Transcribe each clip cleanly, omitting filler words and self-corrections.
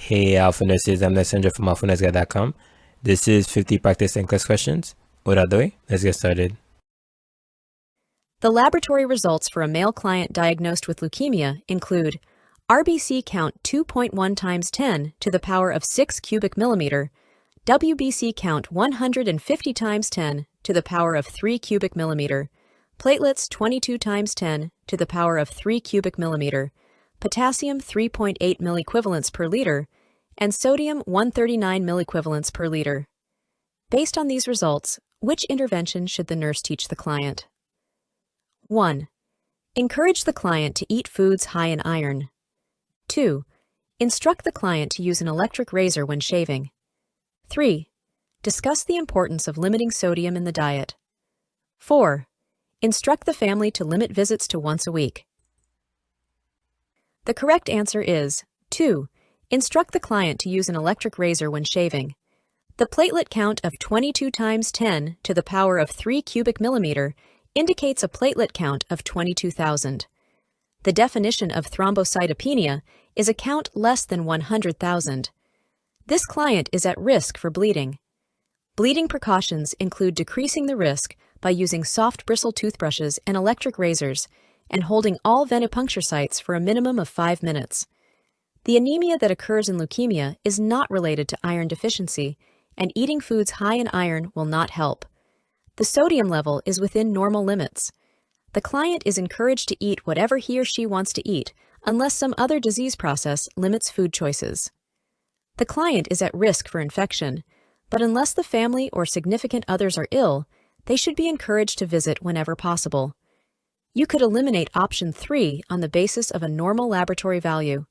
Hey Alpha Nurses, I'm Licensure from alphanursguy.com. This is 50 practice NCLEX questions. Without the way, let's get started. The laboratory results for a male client diagnosed with leukemia include RBC count 2.1 times 10 to the power of 6 cubic millimeter, WBC count 150 times 10 to the power of 3 cubic millimeter, platelets 22 times 10 to the power of 3 cubic millimeter, potassium 3.8 milliequivalents per liter, and sodium 139 milliequivalents per liter. Based on these results, which intervention should the nurse teach the client? 1. Encourage the client to eat foods high in iron. 2. Instruct the client to use an electric razor when shaving. 3. Discuss the importance of limiting sodium in the diet. 4. Instruct the family to limit visits to once a week. The correct answer is 2. Instruct the client to use an electric razor when shaving. The platelet count of 22 times 10 to the power of 3 cubic millimeter indicates a platelet count of 22,000. The definition of thrombocytopenia is a count less than 100,000. This client is at risk for bleeding. Bleeding precautions include decreasing the risk by using soft bristle toothbrushes and electric razors and holding all venipuncture sites for a minimum of 5 minutes. The anemia that occurs in leukemia is not related to iron deficiency, and eating foods high in iron will not help. The sodium level is within normal limits. The client is encouraged to eat whatever he or she wants to eat, unless some other disease process limits food choices. The client is at risk for infection, but unless the family or significant others are ill, they should be encouraged to visit whenever possible. You could eliminate option 3 on the basis of a normal laboratory value.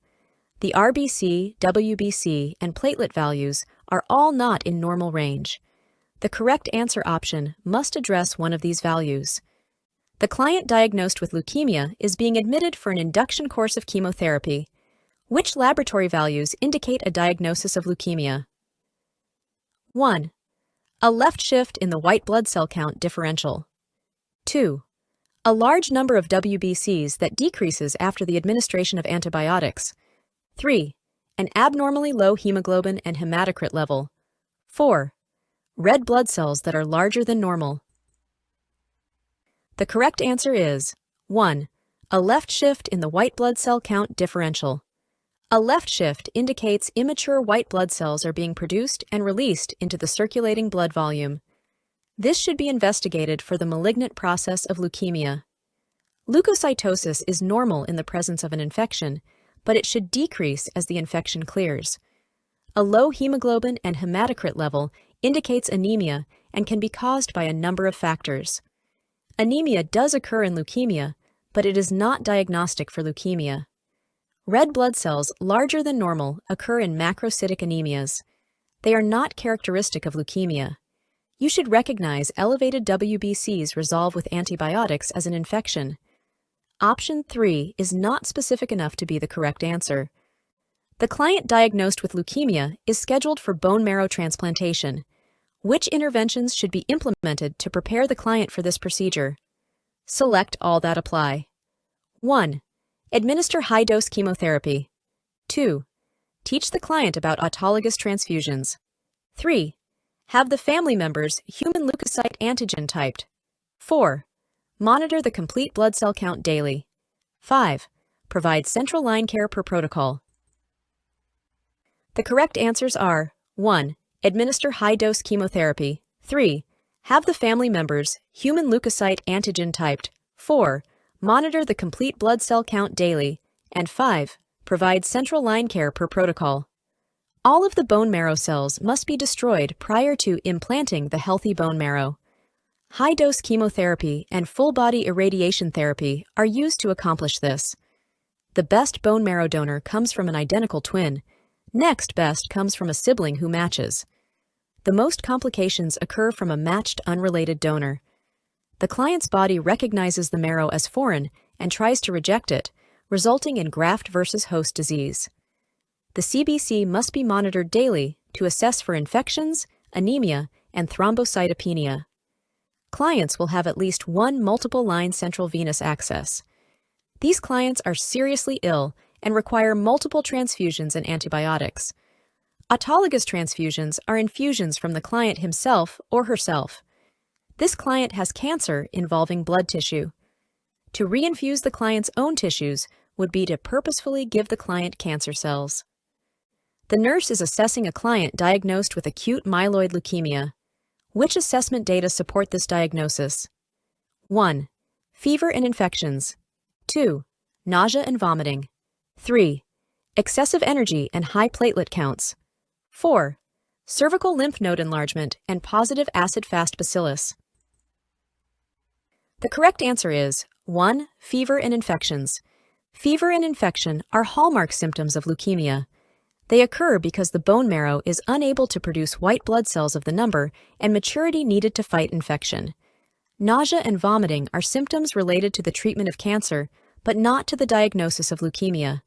The RBC, WBC, and platelet values are all not in normal range. The correct answer option must address one of these values. The client diagnosed with leukemia is being admitted for an induction course of chemotherapy. Which laboratory values indicate a diagnosis of leukemia? 1. A left shift in the white blood cell count differential. 2. A large number of WBCs that decreases after the administration of antibiotics. 3. An abnormally low hemoglobin and hematocrit level. 4. Red blood cells that are larger than normal. The correct answer is 1. A left shift in the white blood cell count differential. A left shift indicates immature white blood cells are being produced and released into the circulating blood volume. This should be investigated for the malignant process of leukemia. Leukocytosis is normal in the presence of an infection, but it should decrease as the infection clears. A low hemoglobin and hematocrit level indicates anemia and can be caused by a number of factors. Anemia does occur in leukemia, but it is not diagnostic for leukemia. Red blood cells larger than normal occur in macrocytic anemias. They are not characteristic of leukemia. You should recognize elevated WBCs resolve with antibiotics as an infection. Option 3 is not specific enough to be the correct answer. The client diagnosed with leukemia is scheduled for bone marrow transplantation. Which interventions should be implemented to prepare the client for this procedure? Select all that apply. 1. Administer high-dose chemotherapy. 2. Teach the client about autologous transfusions. 3. Have the family members human leukocyte antigen typed. 4. Monitor the complete blood cell count daily. 5. Provide central line care per protocol. The correct answers are 1. Administer high-dose chemotherapy. 3. Have the family members human leukocyte antigen typed. 4. Monitor the complete blood cell count daily. And 5. Provide central line care per protocol. All of the bone marrow cells must be destroyed prior to implanting the healthy bone marrow. High-dose chemotherapy and full-body irradiation therapy are used to accomplish this. The best bone marrow donor comes from an identical twin. Next best comes from a sibling who matches. The most complications occur from a matched unrelated donor. The client's body recognizes the marrow as foreign and tries to reject it, resulting in graft versus host disease. The CBC must be monitored daily to assess for infections, anemia, and thrombocytopenia. Clients will have at least one multiple-line central venous access. These clients are seriously ill and require multiple transfusions and antibiotics. Autologous transfusions are infusions from the client himself or herself. This client has cancer involving blood tissue. To reinfuse the client's own tissues would be to purposefully give the client cancer cells. The nurse is assessing a client diagnosed with acute myeloid leukemia. Which assessment data support this diagnosis? 1. Fever and infections. 2. Nausea and vomiting. 3. Excessive energy and high platelet counts. 4. Cervical lymph node enlargement and positive acid-fast bacillus. The correct answer is 1. Fever and infections. Fever and infection are hallmark symptoms of leukemia. They occur because the bone marrow is unable to produce white blood cells of the number and maturity needed to fight infection. Nausea and vomiting are symptoms related to the treatment of cancer, but not to the diagnosis of leukemia.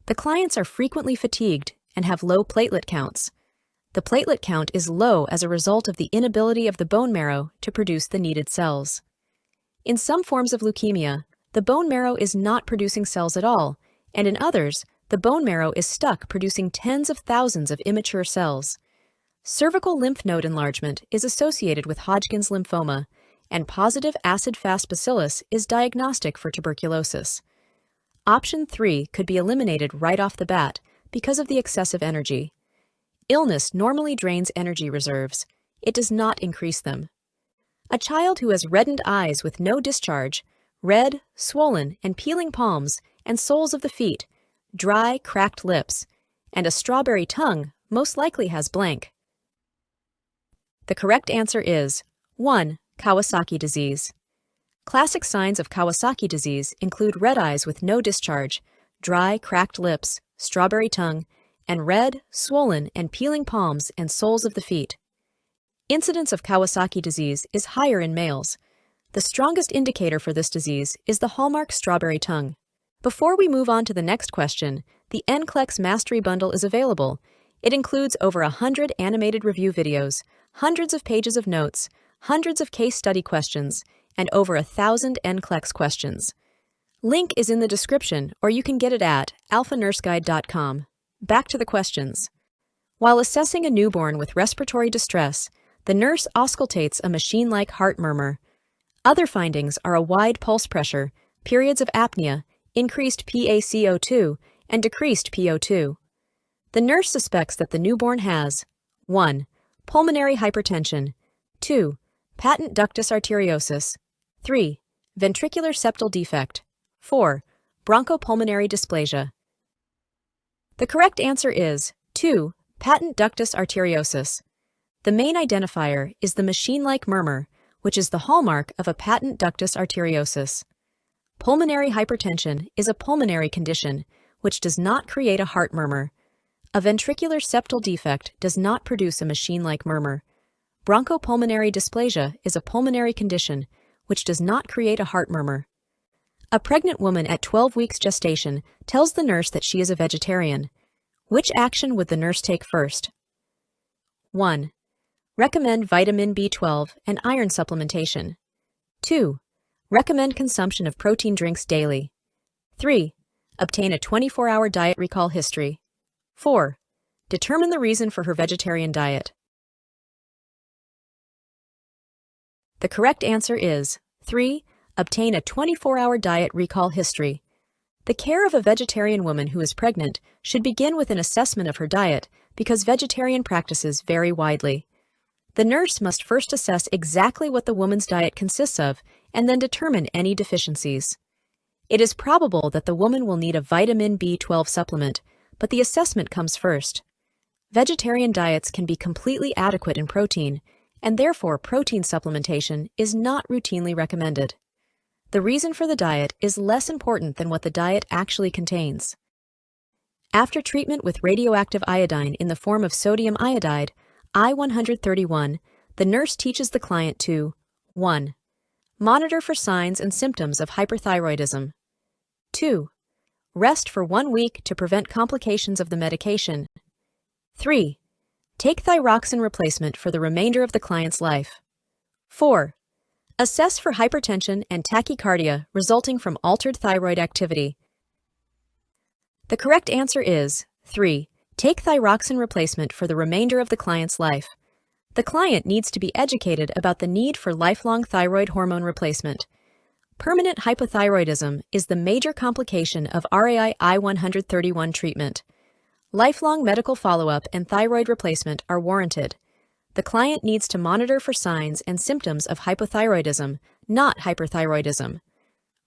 The clients are frequently fatigued and have low platelet counts. The platelet count is low as a result of the inability of the bone marrow to produce the needed cells. In some forms of leukemia, the bone marrow is not producing cells at all, and in others, the bone marrow is stuck producing tens of thousands of immature cells. Cervical lymph node enlargement is associated with Hodgkin's lymphoma, and positive acid-fast bacillus is diagnostic for tuberculosis. Option 3 could be eliminated right off the bat because of the excessive energy. Illness normally drains energy reserves. It does not increase them. A child who has reddened eyes with no discharge, red, swollen, and peeling palms and soles of the feet, dry, cracked lips, and a strawberry tongue most likely has blank. The correct answer is 1. Kawasaki disease. Classic signs of Kawasaki disease include red eyes with no discharge, dry, cracked lips, strawberry tongue, and red, swollen, and peeling palms and soles of the feet. Incidence of Kawasaki disease is higher in males. The strongest indicator for this disease is the hallmark strawberry tongue. Before we move on to the next question, the NCLEX Mastery Bundle is available. It includes over 100 animated review videos, hundreds of pages of notes, hundreds of case study questions, and over 1,000 NCLEX questions. Link is in the description, or you can get it at alphanurseguide.com. Back to the questions. While assessing a newborn with respiratory distress, the nurse auscultates a machine-like heart murmur. Other findings are a wide pulse pressure, periods of apnea, increased PaCO2, and decreased PO2. The nurse suspects that the newborn has 1. Pulmonary hypertension, 2. Patent ductus arteriosus, 3. Ventricular septal defect, 4. Bronchopulmonary dysplasia. The correct answer is 2. Patent ductus arteriosus. The main identifier is the machine-like murmur, which is the hallmark of a patent ductus arteriosus. Pulmonary hypertension is a pulmonary condition which does not create a heart murmur. A ventricular septal defect does not produce a machine-like murmur. Bronchopulmonary dysplasia is a pulmonary condition which does not create a heart murmur. A pregnant woman at 12 weeks gestation tells the nurse that she is a vegetarian. Which action would the nurse take first? 1. Recommend vitamin B12 and iron supplementation. 2. Recommend consumption of protein drinks daily. 3. Obtain a 24-hour diet recall history. 4. Determine the reason for her vegetarian diet. The correct answer is 3. Obtain a 24-hour diet recall history. The care of a vegetarian woman who is pregnant should begin with an assessment of her diet because vegetarian practices vary widely. The nurse must first assess exactly what the woman's diet consists of and then determine any deficiencies. It is probable that the woman will need a vitamin B12 supplement, but the assessment comes first. Vegetarian diets can be completely adequate in protein, and therefore protein supplementation is not routinely recommended. The reason for the diet is less important than what the diet actually contains. After treatment with radioactive iodine in the form of sodium iodide, I-131, the nurse teaches the client to 1. Monitor for signs and symptoms of hyperthyroidism. 2. Rest for 1 week to prevent complications of the medication. 3. Take thyroxine replacement for the remainder of the client's life. 4. Assess for hypertension and tachycardia resulting from altered thyroid activity. The correct answer is 3. Take thyroxine replacement for the remainder of the client's life. The client needs to be educated about the need for lifelong thyroid hormone replacement. Permanent hypothyroidism is the major complication of RAI I-131 treatment. Lifelong medical follow-up and thyroid replacement are warranted. The client needs to monitor for signs and symptoms of hypothyroidism, not hyperthyroidism.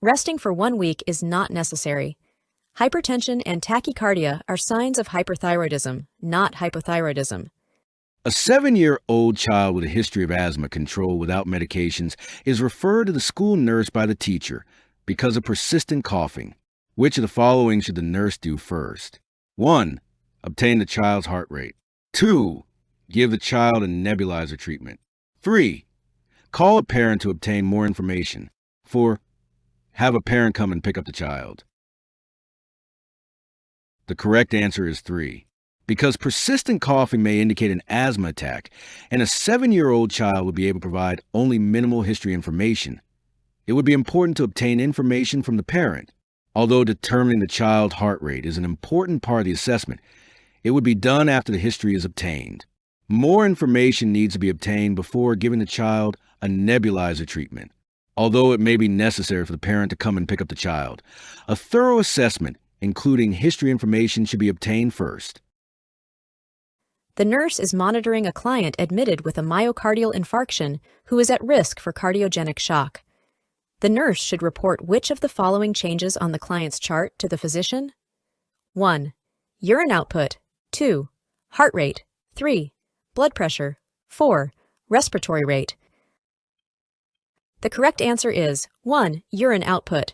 Resting for 1 week is not necessary. Hypertension and tachycardia are signs of hyperthyroidism, not hypothyroidism. A 7-year-old child with a history of asthma control without medications is referred to the school nurse by the teacher because of persistent coughing. Which of the following should the nurse do first? 1. Obtain the child's heart rate. 2. Give the child a nebulizer treatment. 3. Call a parent to obtain more information. 4. Have a parent come and pick up the child. The correct answer is 3. Because persistent coughing may indicate an asthma attack, and a 7-year-old child would be able to provide only minimal history information. It would be important to obtain information from the parent. Although determining the child's heart rate is an important part of the assessment, it would be done after the history is obtained. More information needs to be obtained before giving the child a nebulizer treatment, although it may be necessary for the parent to come and pick up the child. A thorough assessment, including history information, should be obtained first. The nurse is monitoring a client admitted with a myocardial infarction who is at risk for cardiogenic shock. The nurse should report which of the following changes on the client's chart to the physician? 1. Urine output. 2. Heart rate. 3. Blood pressure. 4. Respiratory rate. The correct answer is 1. Urine output.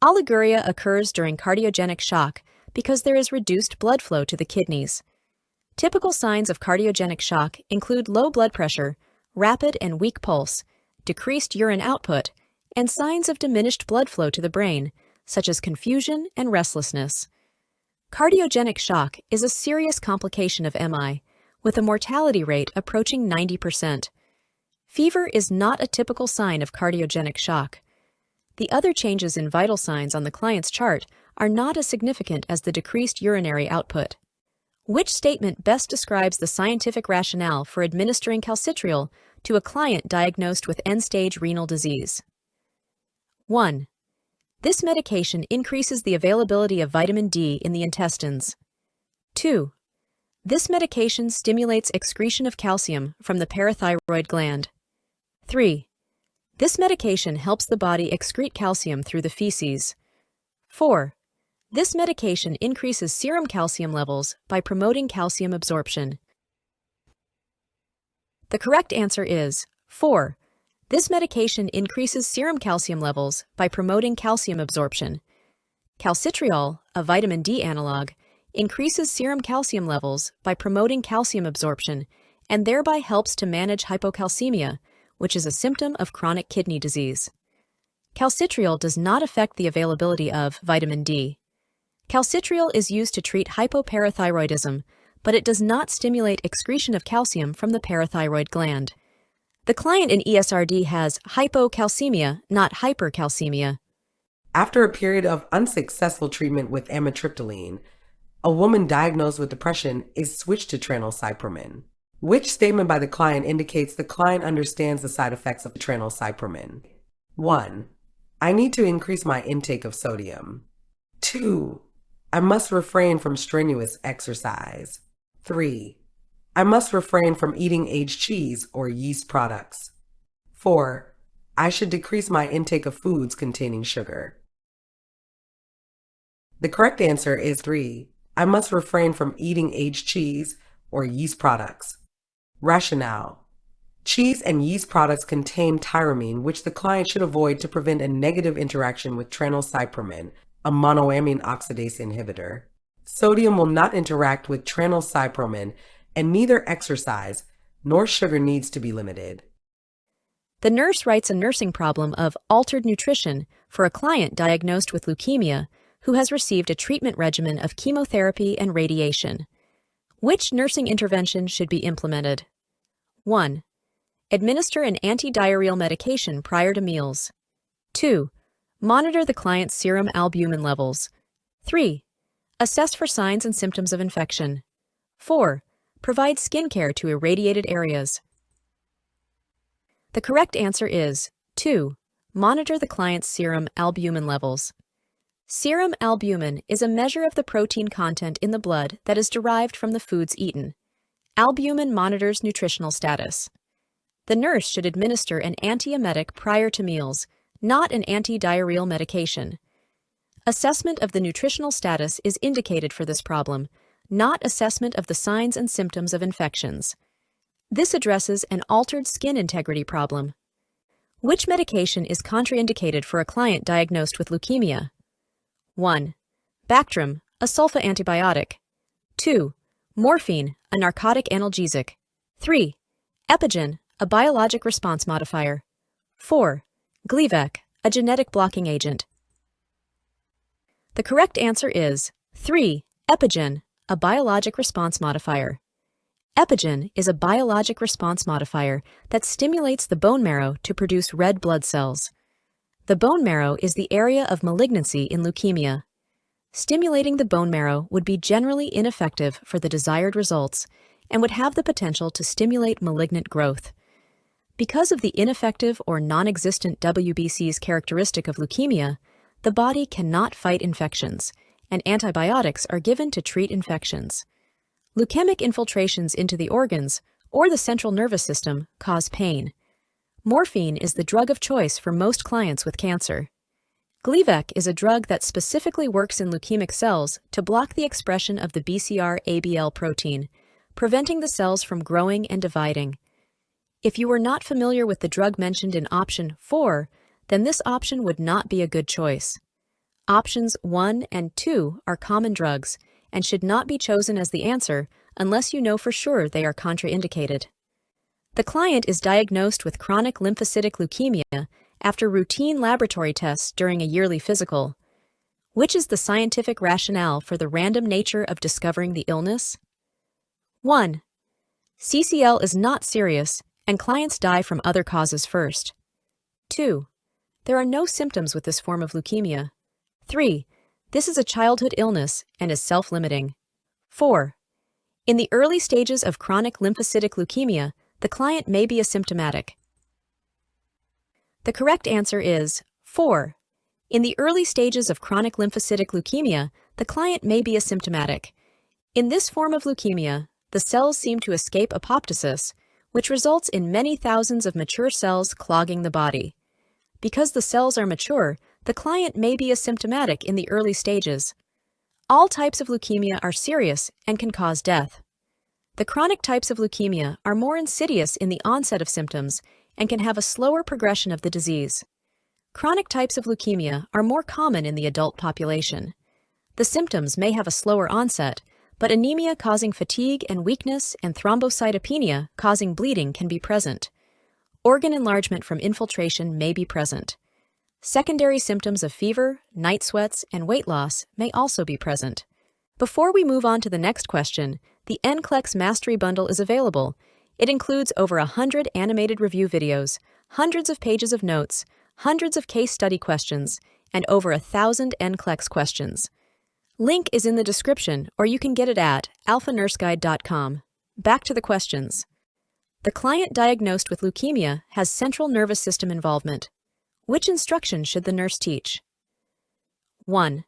Oliguria occurs during cardiogenic shock because there is reduced blood flow to the kidneys. Typical signs of cardiogenic shock include low blood pressure, rapid and weak pulse, decreased urine output, and signs of diminished blood flow to the brain, such as confusion and restlessness. Cardiogenic shock is a serious complication of MI, with a mortality rate approaching 90%. Fever is not a typical sign of cardiogenic shock. The other changes in vital signs on the client's chart are not as significant as the decreased urinary output. Which statement best describes the scientific rationale for administering calcitriol to a client diagnosed with end-stage renal disease? 1. This medication increases the availability of vitamin D in the intestines. 2. This medication stimulates excretion of calcium from the parathyroid gland. 3. This medication helps the body excrete calcium through the feces. 4. This medication increases serum calcium levels by promoting calcium absorption. The correct answer is 4. This medication increases serum calcium levels by promoting calcium absorption. Calcitriol, a vitamin D analog, increases serum calcium levels by promoting calcium absorption and thereby helps to manage hypocalcemia, which is a symptom of chronic kidney disease. Calcitriol does not affect the availability of vitamin D. Calcitriol is used to treat hypoparathyroidism, but it does not stimulate excretion of calcium from the parathyroid gland. The client in ESRD has hypocalcemia, not hypercalcemia. After a period of unsuccessful treatment with amitriptyline, a woman diagnosed with depression is switched to tranylcypromine. Which statement by the client indicates the client understands the side effects of tranylcypromine? 1. I need to increase my intake of sodium. 2. I must refrain from strenuous exercise. 3. I must refrain from eating aged cheese or yeast products. 4. I should decrease my intake of foods containing sugar. The correct answer is 3. I must refrain from eating aged cheese or yeast products. Rationale: cheese and yeast products contain tyramine, which the client should avoid to prevent a negative interaction with tranylcypromine, a monoamine oxidase inhibitor. Sodium will not interact with tranylcypromine, and neither exercise nor sugar needs to be limited. The nurse writes a nursing problem of altered nutrition for a client diagnosed with leukemia who has received a treatment regimen of chemotherapy and radiation. Which nursing intervention should be implemented? 1. Administer an antidiarrheal medication prior to meals. 2. Monitor the client's serum albumin levels. 3. Assess for signs and symptoms of infection. 4. Provide skincare to irradiated areas. The correct answer is 2. Monitor the client's serum albumin levels. Serum albumin is a measure of the protein content in the blood that is derived from the foods eaten. Albumin monitors nutritional status. The nurse should administer an antiemetic prior to meals, not an anti-diarrheal medication. Assessment of the nutritional status is indicated for this problem, not assessment of the signs and symptoms of infections. This addresses an altered skin integrity problem. Which medication is contraindicated for a client diagnosed with leukemia? 1. Bactrim, a sulfa antibiotic. 2. Morphine, a narcotic analgesic. 3. Epigen, a biologic response modifier. 4. Gleevec, a genetic blocking agent. The correct answer is 3. Epigen, a biologic response modifier. Epigen is a biologic response modifier that stimulates the bone marrow to produce red blood cells. The bone marrow is the area of malignancy in leukemia. Stimulating the bone marrow would be generally ineffective for the desired results and would have the potential to stimulate malignant growth. Because of the ineffective or non-existent WBC's characteristic of leukemia, the body cannot fight infections, and antibiotics are given to treat infections. Leukemic infiltrations into the organs or the central nervous system cause pain. Morphine is the drug of choice for most clients with cancer. Gleevec is a drug that specifically works in leukemic cells to block the expression of the BCR-ABL protein, preventing the cells from growing and dividing. If you were not familiar with the drug mentioned in option 4, then this option would not be a good choice. Options 1 and 2 are common drugs and should not be chosen as the answer unless you know for sure they are contraindicated. The client is diagnosed with chronic lymphocytic leukemia after routine laboratory tests during a yearly physical. Which is the scientific rationale for the random nature of discovering the illness? 1. CCL is not serious, and clients die from other causes first. 2. There are no symptoms with this form of leukemia. 3. This is a childhood illness and is self-limiting. 4. In the early stages of chronic lymphocytic leukemia, the client may be asymptomatic. The correct answer is 4. In the early stages of chronic lymphocytic leukemia, the client may be asymptomatic. In this form of leukemia, the cells seem to escape apoptosis, which results in many thousands of mature cells clogging the body. Because the cells are mature, the client may be asymptomatic in the early stages. All types of leukemia are serious and can cause death. The chronic types of leukemia are more insidious in the onset of symptoms and can have a slower progression of the disease. Chronic types of leukemia are more common in the adult population. The symptoms may have a slower onset, but anemia causing fatigue and weakness and thrombocytopenia causing bleeding can be present. Organ enlargement from infiltration may be present. Secondary symptoms of fever, night sweats, and weight loss may also be present. Before we move on to the next question, the NCLEX Mastery Bundle is available. It includes over 100 animated review videos, hundreds of pages of notes, hundreds of case study questions, and over 1,000 NCLEX questions. Link is in the description, or you can get it at alphanurseguide.com. Back to the questions. The client diagnosed with leukemia has central nervous system involvement. Which instruction should the nurse teach? 1.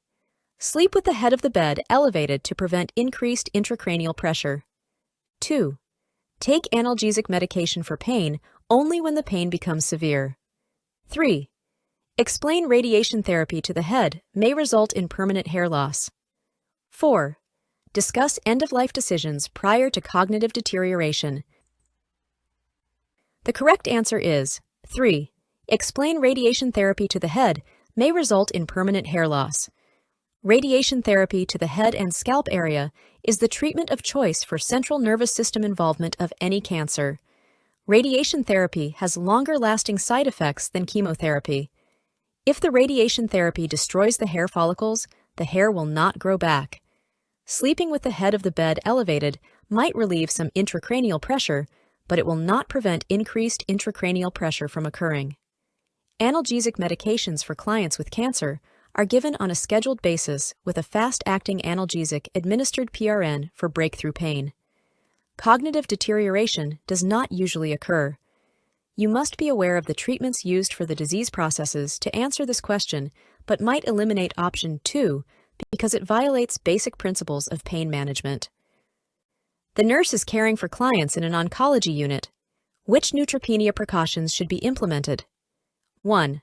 Sleep with the head of the bed elevated to prevent increased intracranial pressure. 2. Take analgesic medication for pain only when the pain becomes severe. 3. Explain radiation therapy to the head may result in permanent hair loss. 4. Discuss end-of-life decisions prior to cognitive deterioration. The correct answer is 3. Explain radiation therapy to the head may result in permanent hair loss. Radiation therapy to the head and scalp area is the treatment of choice for central nervous system involvement of any cancer. Radiation therapy has longer-lasting side effects than chemotherapy. If the radiation therapy destroys the hair follicles, the hair will not grow back. Sleeping with the head of the bed elevated might relieve some intracranial pressure, but it will not prevent increased intracranial pressure from occurring. Analgesic medications for clients with cancer are given on a scheduled basis with a fast-acting analgesic administered PRN for breakthrough pain. cognitive deterioration does not usually occur. You must be aware of the treatments used for the disease processes to answer this question, but might eliminate option 2 because it violates basic principles of pain management. The nurse is caring for clients in an oncology unit. Which neutropenia precautions should be implemented? 1.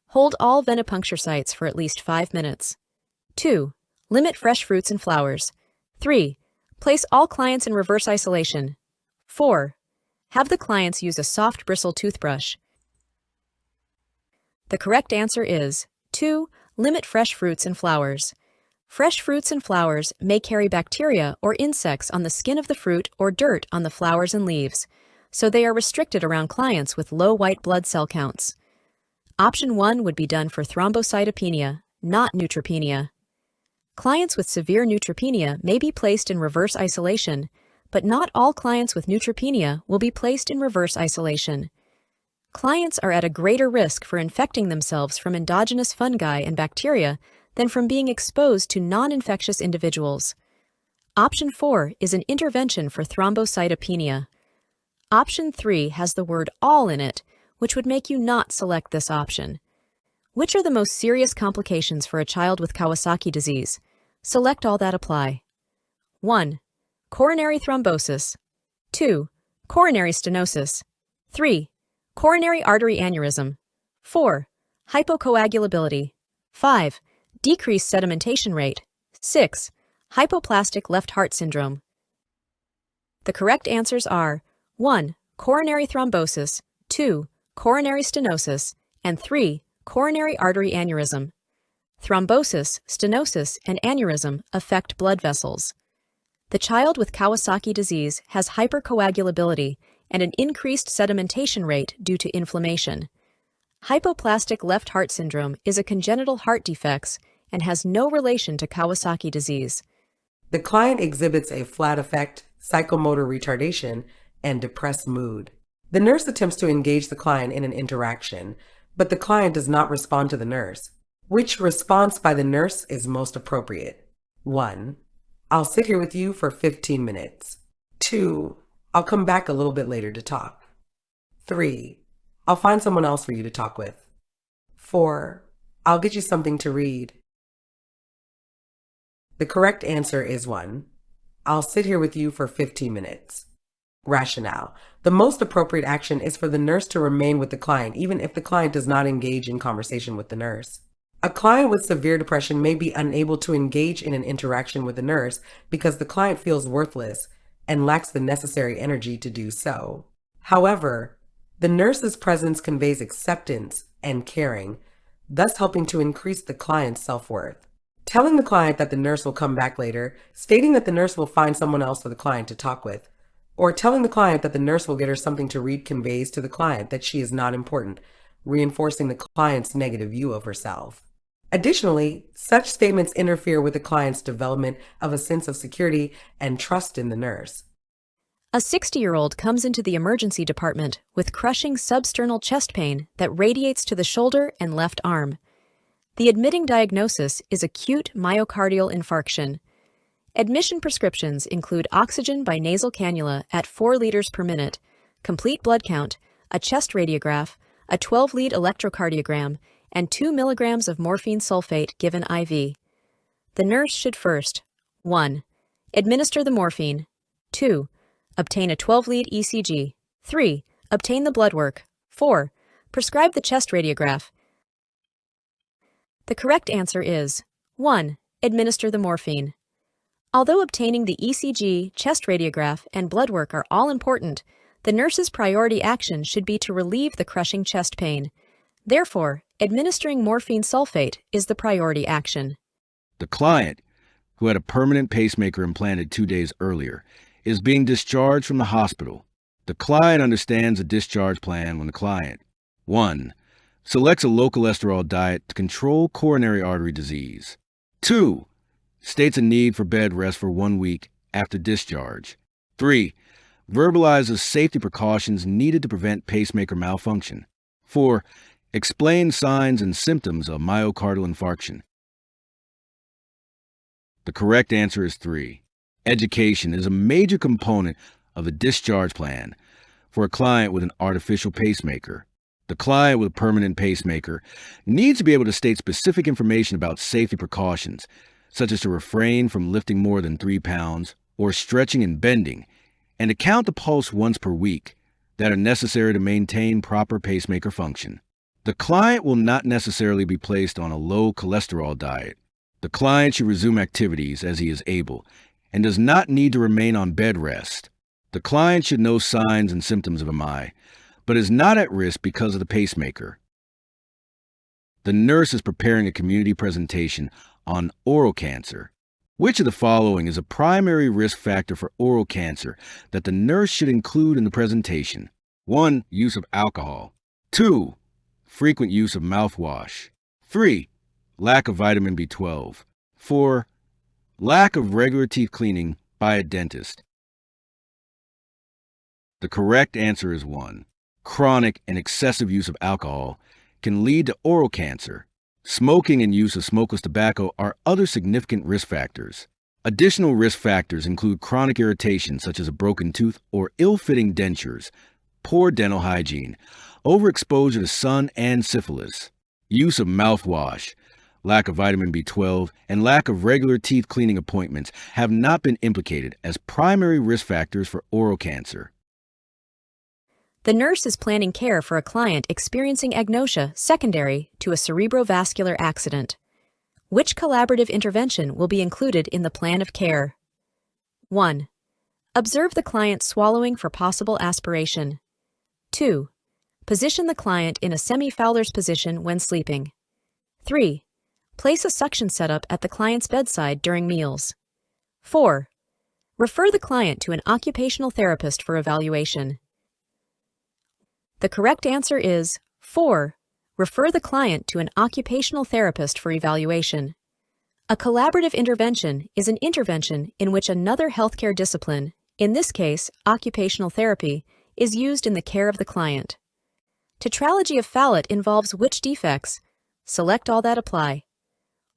Hold all venipuncture sites for at least 5 minutes. 2. Limit fresh fruits and flowers. 3. Place all clients in reverse isolation. 4. Have the clients use a soft bristle toothbrush. The correct answer is 2. Limit fresh fruits and flowers. Fresh fruits and flowers may carry bacteria or insects on the skin of the fruit or dirt on the flowers and leaves, so they are restricted around clients with low white blood cell counts. Option 1 would be done for thrombocytopenia, not neutropenia. Clients with severe neutropenia may be placed in reverse isolation, but not all clients with neutropenia will be placed in reverse isolation. Clients are at a greater risk for infecting themselves from endogenous fungi and bacteria than from being exposed to non-infectious individuals. Option 4 is an intervention for thrombocytopenia. Option 3 has the word all in it, which would make you not select this option. Which are the most serious complications for a child with Kawasaki disease? Select all that apply. 1. Coronary thrombosis. 2. Coronary stenosis. 3. Coronary artery aneurysm. 4. Hypocoagulability. 5. Decreased sedimentation rate. 6. Hypoplastic left heart syndrome. The correct answers are 1. Coronary thrombosis, 2. Coronary stenosis, and 3. Coronary artery aneurysm. Thrombosis, stenosis, and aneurysm affect blood vessels. The child with Kawasaki disease has hypercoagulability and an increased sedimentation rate due to inflammation. Hypoplastic left heart syndrome is a congenital heart defect and has no relation to Kawasaki disease. The client exhibits a flat affect, psychomotor retardation, and depressed mood. The nurse attempts to engage the client in an interaction, but the client does not respond to the nurse. Which response by the nurse is most appropriate? 1. I'll sit here with you for 15 minutes. 2. I'll come back a little bit later to talk. 3. I'll find someone else for you to talk with. 4. I'll get you something to read. The correct answer is 1. I'll sit here with you for 15 minutes. Rationale. The most appropriate action is for the nurse to remain with the client even if the client does not engage in conversation with the nurse. A client with severe depression may be unable to engage in an interaction with the nurse because the client feels worthless and lacks the necessary energy to do so. However, the nurse's presence conveys acceptance and caring, thus helping to increase the client's self-worth. Telling the client that the nurse will come back later, stating that the nurse will find someone else for the client to talk with, or telling the client that the nurse will get her something to read conveys to the client that she is not important, reinforcing the client's negative view of herself. Additionally, such statements interfere with the client's development of a sense of security and trust in the nurse. A 60-year-old comes into the emergency department with crushing substernal chest pain that radiates to the shoulder and left arm. The admitting diagnosis is acute myocardial infarction. Admission prescriptions include oxygen by nasal cannula at 4 liters per minute, complete blood count, a chest radiograph, a 12-lead electrocardiogram, and 2 milligrams of morphine sulfate given IV. The nurse should first 1. Administer the morphine. 2. Obtain a 12-lead ECG. 3. Obtain the blood work. 4. Prescribe the chest radiograph. The correct answer is 1. Administer the morphine. Although obtaining the ECG, chest radiograph, and blood work are all important, the nurse's priority action should be to relieve the crushing chest pain. Therefore, administering morphine sulfate is the priority action. The client, who had a permanent pacemaker implanted 2 days earlier, is being discharged from the hospital. The client understands the discharge plan when the client 1. Selects a low cholesterol diet to control coronary artery disease. 2. States a need for bed rest for 1 week after discharge. 3. Verbalizes safety precautions needed to prevent pacemaker malfunction. 4. Explains signs and symptoms of myocardial infarction. The correct answer is 3. Education is a major component of the discharge plan for a client with an artificial pacemaker. The client with a permanent pacemaker needs to be able to state specific information about safety precautions, such as to refrain from lifting more than 3 pounds or stretching and bending, and to count the pulse once per week that are necessary to maintain proper pacemaker function. The client will not necessarily be placed on a low cholesterol diet. The client should resume activities as he is able and does not need to remain on bed rest. The client should know signs and symptoms of MI, but is not at risk because of the pacemaker. The nurse is preparing a community presentation on oral cancer. Which of the following is a primary risk factor for oral cancer that the nurse should include in the presentation? 1. Use of alcohol. 2. Frequent use of mouthwash. 3. Lack of vitamin B12. 4. Lack of regular teeth cleaning by a dentist. The correct answer is 1. Chronic and excessive use of alcohol can lead to oral cancer. Smoking and use of smokeless tobacco are other significant risk factors. Additional risk factors include chronic irritation such as a broken tooth or ill-fitting dentures, poor dental hygiene, overexposure to sun and syphilis, use of mouthwash, lack of vitamin B12, and lack of regular teeth cleaning appointments have not been implicated as primary risk factors for oral cancer. The nurse is planning care for a client experiencing agnosia secondary to a cerebrovascular accident. Which collaborative intervention will be included in the plan of care? 1. Observe the client swallowing for possible aspiration. 2. Position the client in a semi-Fowler's position when sleeping. 3. Place a suction setup at the client's bedside during meals. 4. Refer the client to an occupational therapist for evaluation. The correct answer is 4. Refer the client to an occupational therapist for evaluation. A collaborative intervention is an intervention in which another healthcare discipline, in this case occupational therapy, is used in the care of the client. Tetralogy of Fallot involves which defects? Select all that apply.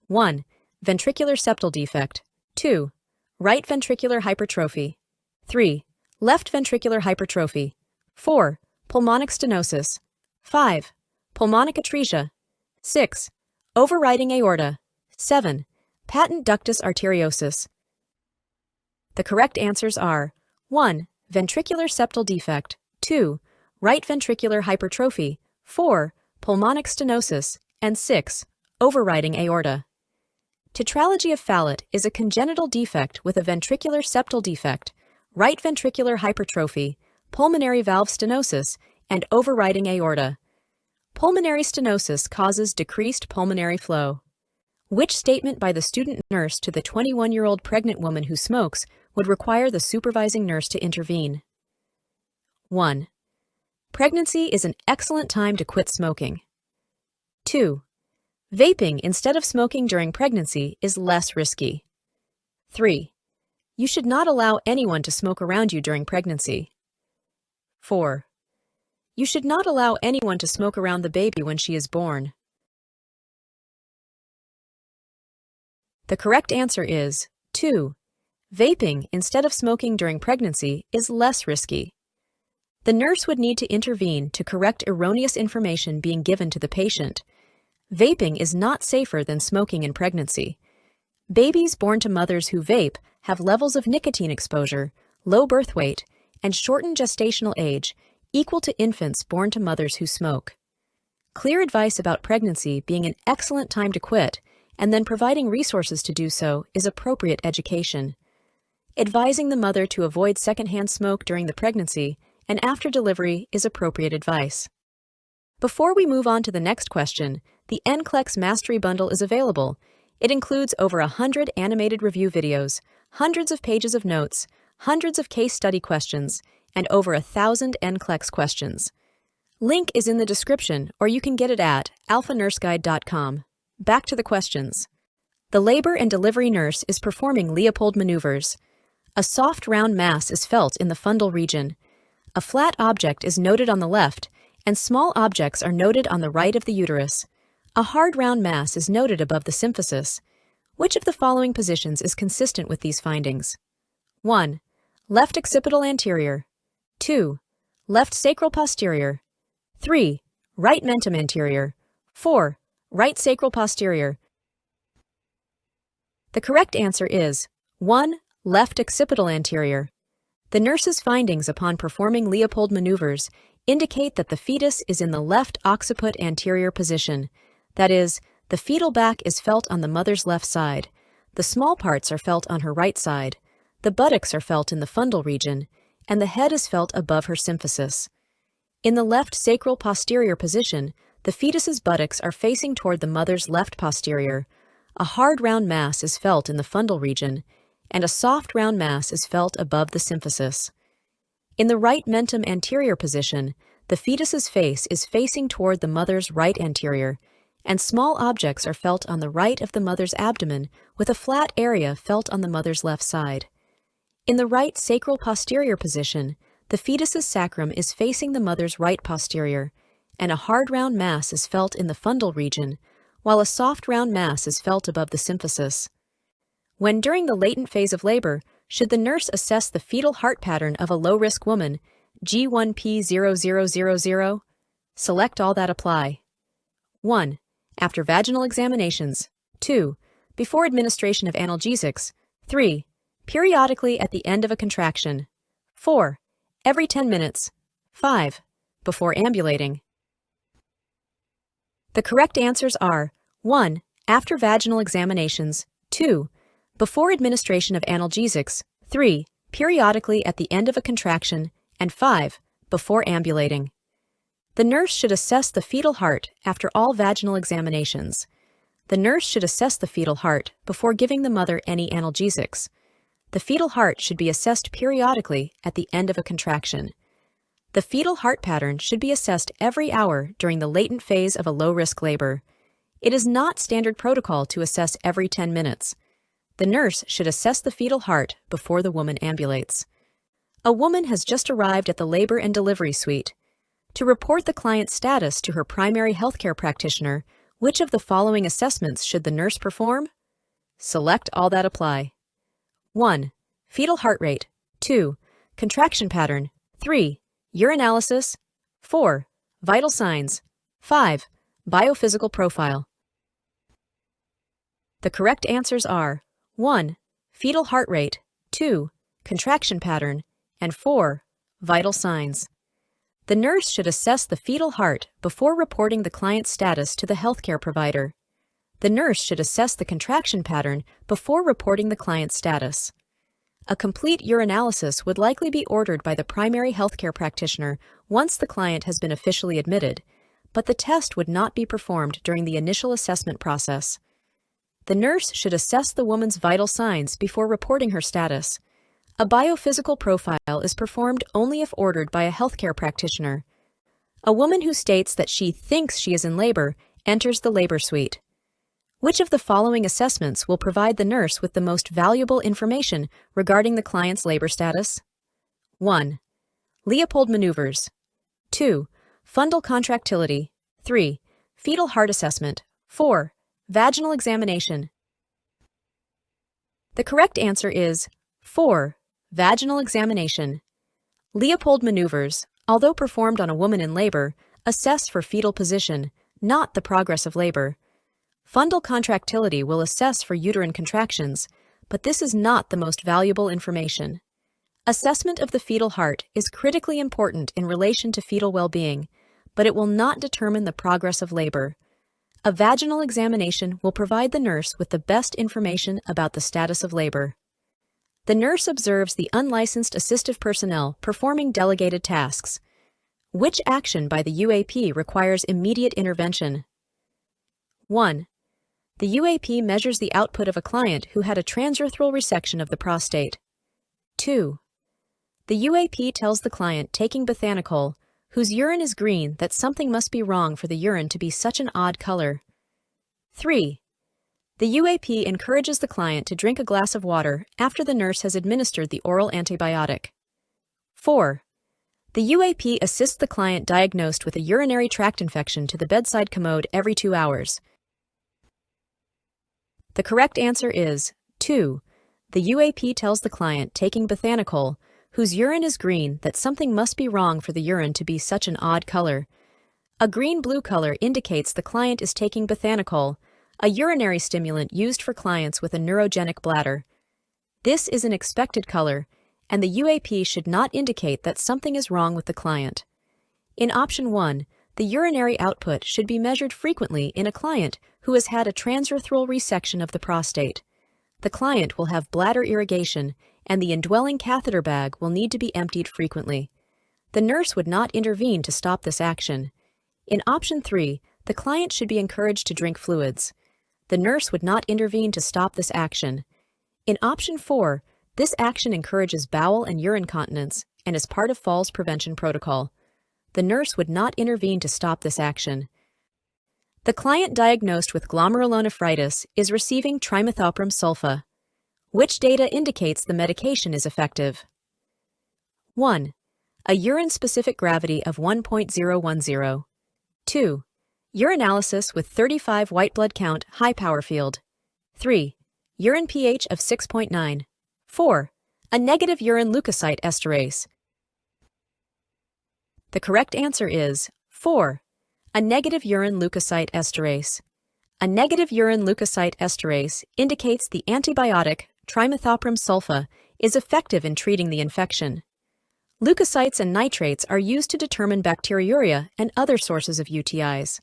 1. Ventricular septal defect. 2. Right ventricular hypertrophy. 3. Left ventricular hypertrophy. 4. Pulmonic stenosis. 5. Pulmonic atresia. 6. Overriding aorta. 7. Patent ductus arteriosus. The correct answers are 1. Ventricular septal defect. 2. Right ventricular hypertrophy. 4. Pulmonic stenosis. And 6. Overriding aorta. Tetralogy of Fallot is a congenital defect with a ventricular septal defect, right ventricular hypertrophy, pulmonary valve stenosis, and overriding aorta. Pulmonary stenosis causes decreased pulmonary flow. Which statement by the student nurse to the 21-year-old pregnant woman who smokes would require the supervising nurse to intervene? 1. Pregnancy is an excellent time to quit smoking. 2. Vaping instead of smoking during pregnancy is less risky. 3. You should not allow anyone to smoke around you during pregnancy. 4. You should not allow anyone to smoke around the baby when she is born. The correct answer is 2. Vaping instead of smoking during pregnancy is less risky. The nurse would need to intervene to correct erroneous information being given to the patient. Vaping is not safer than smoking in pregnancy. Babies born to mothers who vape have levels of nicotine exposure, low birth weight, and shortened gestational age equal to infants born to mothers who smoke. Clear advice about pregnancy being an excellent time to quit and then providing resources to do so is appropriate education. Advising the mother to avoid secondhand smoke during the pregnancy and after delivery is appropriate advice. Before we move on to the next question, the NCLEX Mastery Bundle is available. It includes over 100 animated review videos, hundreds of pages of notes, hundreds of case study questions, and over 1,000 NCLEX questions. Link is in the description, or you can get it at alphanurseguide.com. Back to the questions. The labor and delivery nurse is performing Leopold maneuvers. A soft round mass is felt in the fundal region. A flat object is noted on the left, and small objects are noted on the right of the uterus. A hard round mass is noted above the symphysis. Which of the following positions is consistent with these findings? 1. left occipital anterior. 2. Left sacral posterior. 3. Right mentum anterior. 4. Right sacral posterior. The correct answer is 1. Left occipital anterior. The nurse's findings upon performing Leopold maneuvers indicate that the fetus is in the left occiput anterior position. That is, the fetal back is felt on the mother's left side. The small parts are felt on her right side. The buttocks are felt in the fundal region, and the head is felt above her symphysis. In the left sacral posterior position, the fetus's buttocks are facing toward the mother's left posterior. A hard round mass is felt in the fundal region, and a soft round mass is felt above the symphysis. In the right mentum anterior position, the fetus's face is facing toward the mother's right anterior, and small objects are felt on the right of the mother's abdomen with a flat area felt on the mother's left side. In the right sacral posterior position, the fetus's sacrum is facing the mother's right posterior, and a hard round mass is felt in the fundal region, while a soft round mass is felt above the symphysis. When during the latent phase of labor, should the nurse assess the fetal heart pattern of a low-risk woman, G1P0000? Select all that apply. 1. After vaginal examinations. 2. Before administration of analgesics. 3. Periodically at the end of a contraction. 4. Every 10 minutes. 5. Before ambulating. The correct answers are 1. After vaginal examinations. 2. Before administration of analgesics. 3. Periodically at the end of a contraction. And 5. Before ambulating. The nurse should assess the fetal heart after all vaginal examinations. The nurse should assess the fetal heart before giving the mother any analgesics. The fetal heart should be assessed periodically at the end of a contraction. The fetal heart pattern should be assessed every hour during the latent phase of a low-risk labor. It is not standard protocol to assess every 10 minutes. The nurse should assess the fetal heart before the woman ambulates. A woman has just arrived at the labor and delivery suite. To report the client's status to her primary healthcare practitioner, which of the following assessments should the nurse perform? Select all that apply. 1. Fetal heart rate. 2. Contraction pattern. 3. Urinalysis. 4. Vital signs. 5. Biophysical profile. The correct answers are 1. Fetal heart rate. 2. Contraction pattern. And 4. Vital signs. The nurse should assess the fetal heart before reporting the client's status to the healthcare provider. The nurse should assess the contraction pattern before reporting the client's status. A complete urinalysis would likely be ordered by the primary healthcare practitioner once the client has been officially admitted, but the test would not be performed during the initial assessment process. The nurse should assess the woman's vital signs before reporting her status. A biophysical profile is performed only if ordered by a healthcare practitioner. A woman who states that she thinks she is in labor enters the labor suite. Which of the following assessments will provide the nurse with the most valuable information regarding the client's labor status? 1. Leopold maneuvers. 2. Fundal contractility. 3. Fetal heart assessment. 4. Vaginal examination. The correct answer is 4. Vaginal examination. Leopold maneuvers, although performed on a woman in labor, assess for fetal position, not the progress of labor. Fundal contractility will assess for uterine contractions, but this is not the most valuable information. Assessment of the fetal heart is critically important in relation to fetal well-being, but it will not determine the progress of labor. A vaginal examination will provide the nurse with the best information about the status of labor. The nurse observes the unlicensed assistive personnel performing delegated tasks. Which action by the UAP requires immediate intervention? 1. The UAP measures the output of a client who had a transurethral resection of the prostate. 2. The UAP tells the client taking bethanechol, whose urine is green, that something must be wrong for the urine to be such an odd color. 3. The UAP encourages the client to drink a glass of water after the nurse has administered the oral antibiotic. 4. The UAP assists the client diagnosed with a urinary tract infection to the bedside commode every 2 hours. The correct answer is 2. The UAP tells the client taking bethanechol, whose urine is green that something must be wrong for the urine to be such an odd color. A green-blue color indicates the client is taking bethanechol, a urinary stimulant used for clients with a neurogenic bladder. This is an expected color, and the UAP should not indicate that something is wrong with the client. In option 1, the urinary output should be measured frequently in a client who has had a transurethral resection of the prostate. The client will have bladder irrigation, and the indwelling catheter bag will need to be emptied frequently. The nurse would not intervene to stop this action. In option 3, the client should be encouraged to drink fluids. The nurse would not intervene to stop this action. In option 4, this action encourages bowel and urine continence and is part of falls prevention protocol. The nurse would not intervene to stop this action. The client diagnosed with glomerulonephritis is receiving trimethoprim sulfa. Which data indicates the medication is effective? 1. A urine-specific gravity of 1.010. 2. Urinalysis with 35 white blood count high power field. 3. Urine pH of 6.9. 4. A negative urine leukocyte esterase. The correct answer is 4. A negative urine leukocyte esterase. A negative urine leukocyte esterase indicates the antibiotic trimethoprim sulfa is effective in treating the infection. Leukocytes and nitrates are used to determine bacteriuria and other sources of UTIs.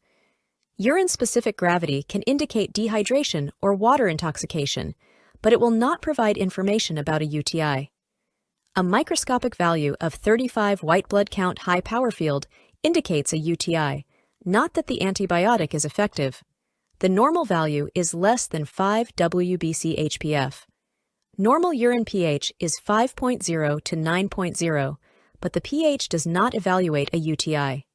Urine-specific gravity can indicate dehydration or water intoxication, but it will not provide information about a UTI. A microscopic value of 35 white blood count high power field indicates a UTI, not that the antibiotic is effective. The normal value is less than 5 WBC-HPF. Normal urine pH is 5.0 to 9.0, but the pH does not evaluate a UTI.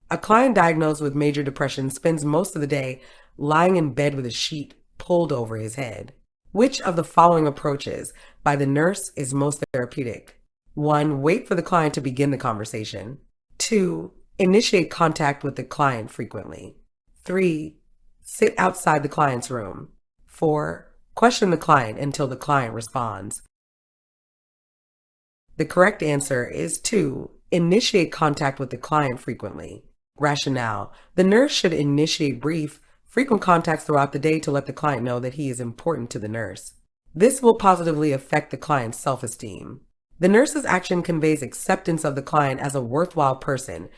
A client diagnosed with major depression spends most of the day lying in bed with a sheet pulled over his head. Which of the following approaches by the nurse is most therapeutic? 1. Wait for the client to begin the conversation. 2. Initiate contact with the client frequently. 3. Sit outside the client's room. 4. Question the client until the client responds. The correct answer is 2. Initiate contact with the client frequently. Rationale: the nurse should initiate brief, frequent contacts throughout the day to let the client know that he is important to the nurse. This will positively affect the client's self-esteem. The nurse's action conveys acceptance of the client as a worthwhile person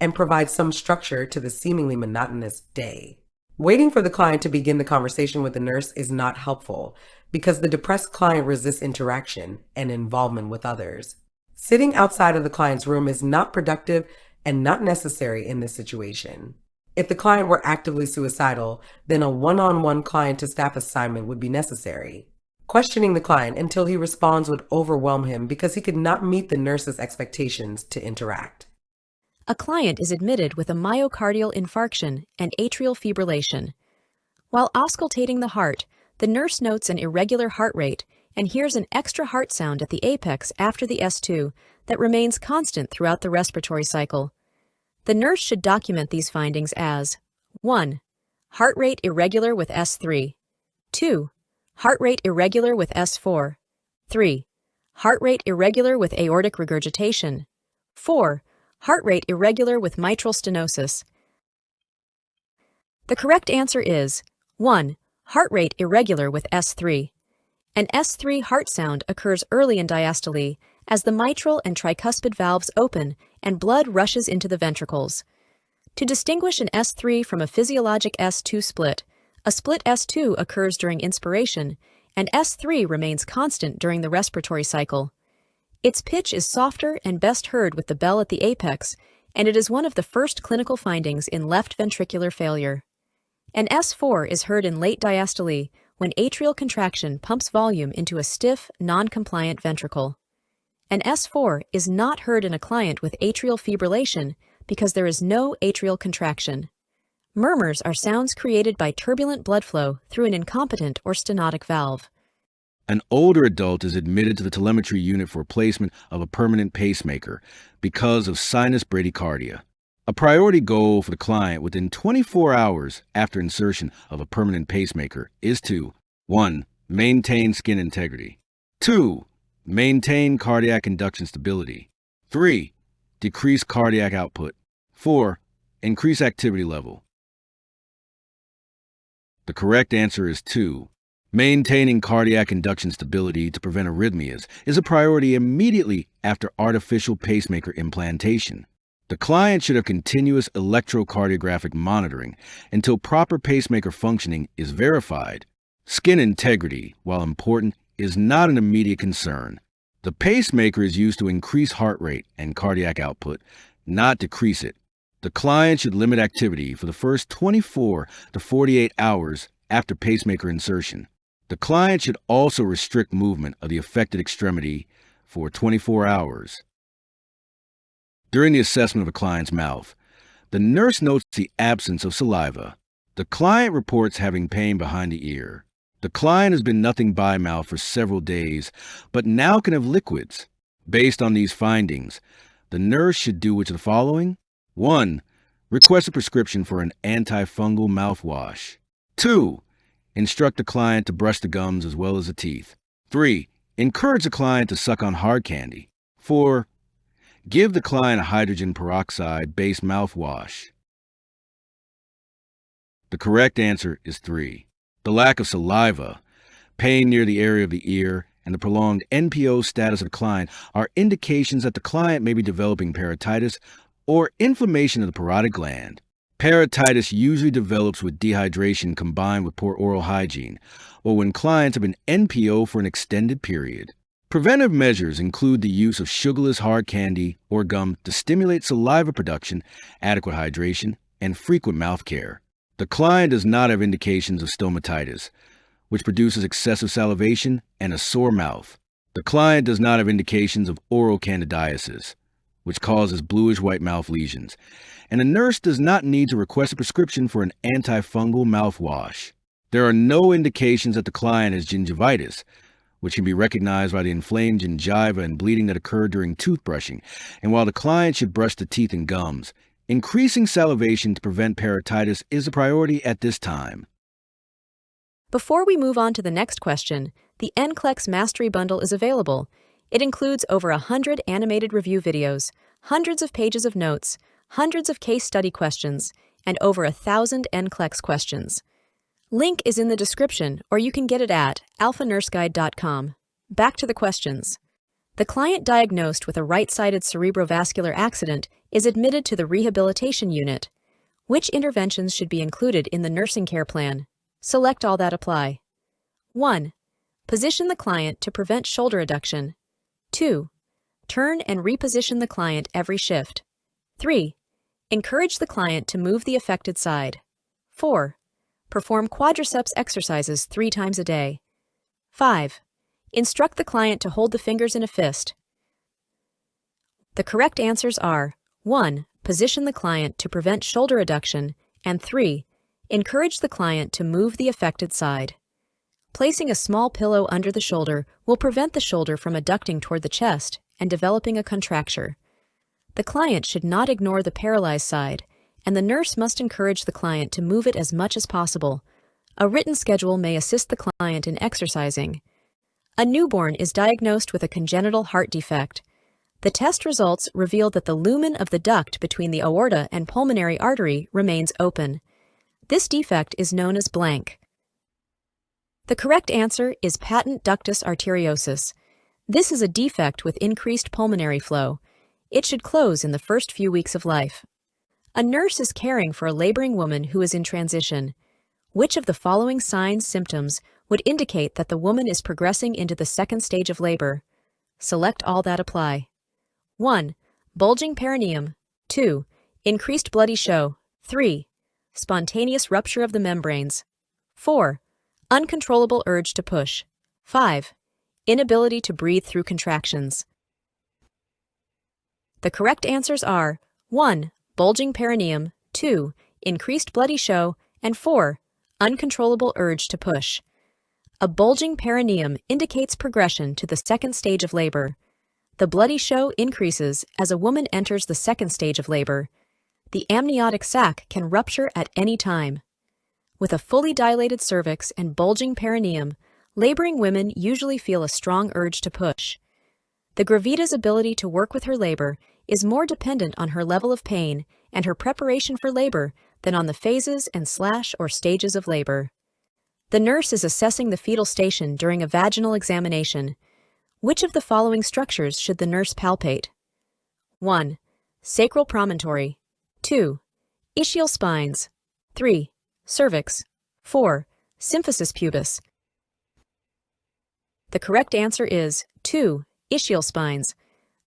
and provides some structure to the seemingly monotonous day. Waiting for the client to begin the conversation with the nurse is not helpful because the depressed client resists interaction and involvement with others. Sitting outside of the client's room is not productive and not necessary in this situation. If the client were actively suicidal, then a one-on-one client-to-staff assignment would be necessary. Questioning the client until he responds would overwhelm him because he could not meet the nurse's expectations to interact. A client is admitted with a myocardial infarction and atrial fibrillation. While auscultating the heart, the nurse notes an irregular heart rate and hears an extra heart sound at the apex after the S2 that remains constant throughout the respiratory cycle. The nurse should document these findings as 1. Heart rate irregular with S3. 2. Heart rate irregular with S4. 3. Heart rate irregular with aortic regurgitation. 4. Heart rate irregular with mitral stenosis. The correct answer is 1. Heart rate irregular with S3. An S3 heart sound occurs early in diastole as the mitral and tricuspid valves open and blood rushes into the ventricles. To distinguish an S3 from a physiologic S2 split, a split S2 occurs during inspiration, and S3 remains constant during the respiratory cycle. Its pitch is softer and best heard with the bell at the apex, and it is one of the first clinical findings in left ventricular failure. An S4 is heard in late diastole when atrial contraction pumps volume into a stiff, non-compliant ventricle. An S4 is not heard in a client with atrial fibrillation because there is no atrial contraction. Murmurs are sounds created by turbulent blood flow through an incompetent or stenotic valve. An older adult is admitted to the telemetry unit for placement of a permanent pacemaker because of sinus bradycardia. A priority goal for the client within 24 hours after insertion of a permanent pacemaker is to 1. Maintain skin integrity. 2. Maintain cardiac induction stability. 3. Decrease cardiac output. 4. Increase activity level. The correct answer is 2. Maintaining cardiac induction stability to prevent arrhythmias is a priority immediately after artificial pacemaker implantation. The client should have continuous electrocardiographic monitoring until proper pacemaker functioning is verified. Skin integrity, while important, is not an immediate concern. The pacemaker is used to increase heart rate and cardiac output, not decrease it. The client should limit activity for the first 24 to 48 hours after pacemaker insertion. The client should also restrict movement of the affected extremity for 24 hours. During the assessment of a client's mouth, the nurse notes the absence of saliva. The client reports having pain behind the ear. The client has been nothing by mouth for several days, but now can have liquids. Based on these findings, the nurse should do which of the following? 1. Request a prescription for an antifungal mouthwash. 2. Instruct the client to brush the gums as well as the teeth. 3. Encourage the client to suck on hard candy. 4. Give the client a hydrogen peroxide-based mouthwash. The correct answer is 3. The lack of saliva, pain near the area of the ear, and the prolonged NPO status of the client are indications that the client may be developing parotitis or inflammation of the parotid gland. Parotitis usually develops with dehydration combined with poor oral hygiene, or when clients have been NPO for an extended period. Preventive measures include the use of sugarless hard candy or gum to stimulate saliva production, adequate hydration, and frequent mouth care. The client does not have indications of stomatitis, which produces excessive salivation and a sore mouth. The client does not have indications of oral candidiasis, which causes bluish-white mouth lesions, and a nurse does not need to request a prescription for an antifungal mouthwash. There are no indications that the client has gingivitis, which can be recognized by the inflamed gingiva and bleeding that occur during toothbrushing, and while the client should brush the teeth and gums, increasing salivation to prevent parotitis is a priority at this time. Before we move on to the next question, the NCLEX Mastery Bundle is available. It includes over 100 animated review videos, hundreds of pages of notes, hundreds of case study questions, and over 1,000 NCLEX questions. Link is in the description, or you can get it at alphanurseguide.com. Back to the questions. The client diagnosed with a right-sided cerebrovascular accident is admitted to the rehabilitation unit. Which interventions should be included in the nursing care plan? Select all that apply. 1. Position the client to prevent shoulder adduction. 2. Turn and reposition the client every shift. 3. Encourage the client to move the affected side. 4. Perform quadriceps exercises 3 times a day. 5. Instruct the client to hold the fingers in a fist. The correct answers are 1. Position the client to prevent shoulder adduction, and 3. Encourage the client to move the affected side. Placing a small pillow under the shoulder will prevent the shoulder from adducting toward the chest and developing a contracture. The client should not ignore the paralyzed side, and the nurse must encourage the client to move it as much as possible. A written schedule may assist the client in exercising. A newborn is diagnosed with a congenital heart defect. The test results reveal that the lumen of the duct between the aorta and pulmonary artery remains open. This defect is known as blank. The correct answer is patent ductus arteriosus. This is a defect with increased pulmonary flow. It should close in the first few weeks of life. A nurse is caring for a laboring woman who is in transition. Which of the following signs, symptoms would indicate that the woman is progressing into the second stage of labor? Select all that apply. 1. Bulging perineum. 2. Increased bloody show. 3. Spontaneous rupture of the membranes. 4. Uncontrollable urge to push. 5. Inability to breathe through contractions. The correct answers are 1. Bulging perineum, 2. Increased bloody show, and 4. Uncontrollable urge to push. A bulging perineum indicates progression to the second stage of labor. The bloody show increases as a woman enters the second stage of labor. The amniotic sac can rupture at any time. With a fully dilated cervix and bulging perineum, laboring women usually feel a strong urge to push. The gravita's ability to work with her labor is more dependent on her level of pain and her preparation for labor than on the phases and or stages of labor. The nurse is assessing the fetal station during a vaginal examination. Which of the following structures should the nurse palpate? 1. Sacral promontory. 2. Ischial spines. 3. Cervix. 4. Symphysis pubis. The correct answer is 2. Ischial spines.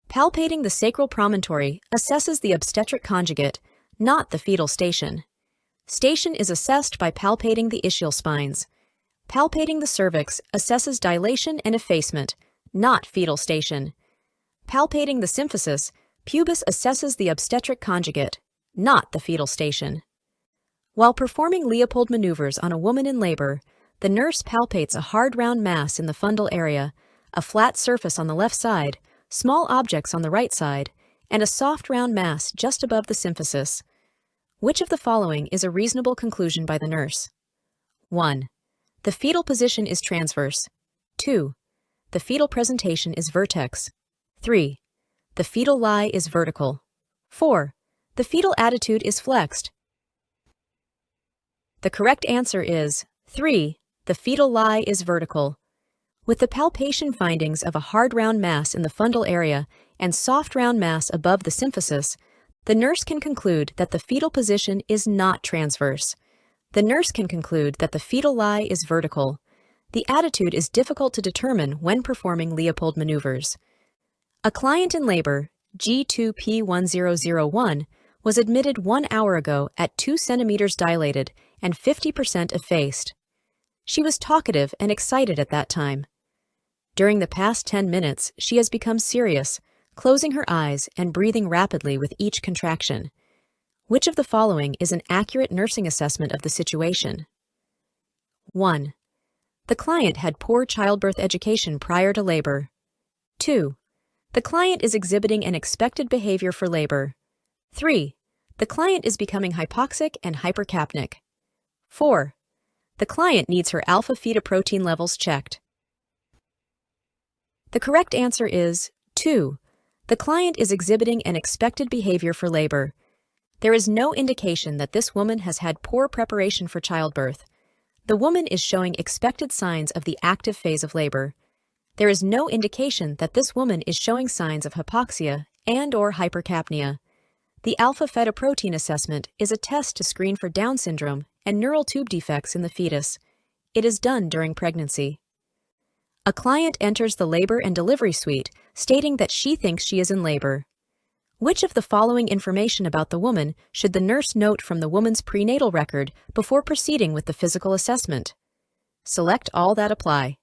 Palpating the sacral promontory assesses the obstetric conjugate, not the fetal station. Station is assessed by palpating the ischial spines. Palpating the cervix assesses dilation and effacement, not fetal station. Palpating the symphysis, pubis assesses the obstetric conjugate, not the fetal station. While performing Leopold maneuvers on a woman in labor, the nurse palpates a hard round mass in the fundal area, a flat surface on the left side, small objects on the right side, and a soft round mass just above the symphysis. Which of the following is a reasonable conclusion by the nurse? 1. The fetal position is transverse. 2. The fetal presentation is vertex. 3. The fetal lie is vertical. 4. The fetal attitude is flexed. The correct answer is 3. The fetal lie is vertical. With the palpation findings of a hard round mass in the fundal area and soft round mass above the symphysis, the nurse can conclude that the fetal position is not transverse. The nurse can conclude that the fetal lie is vertical. The attitude is difficult to determine when performing Leopold maneuvers. A client in labor, G2P1001, was admitted 1 hour ago at 2 centimeters dilated and 50% effaced. She was talkative and excited at that time. During the past 10 minutes, she has become serious, closing her eyes and breathing rapidly with each contraction. Which of the following is an accurate nursing assessment of the situation? 1. The client had poor childbirth education prior to labor. 2. The client is exhibiting an expected behavior for labor. 3. The client is becoming hypoxic and hypercapnic. 4. The client needs her alpha-fetoprotein levels checked. The correct answer is 2. The client is exhibiting an expected behavior for labor. There is no indication that this woman has had poor preparation for childbirth. The woman is showing expected signs of the active phase of labor. There is no indication that this woman is showing signs of hypoxia and/or hypercapnia. The alpha-fetoprotein assessment is a test to screen for Down syndrome and neural tube defects in the fetus. It is done during pregnancy. A client enters the labor and delivery suite stating that she thinks she is in labor. Which of the following information about the woman should the nurse note from the woman's prenatal record before proceeding with the physical assessment? Select all that apply.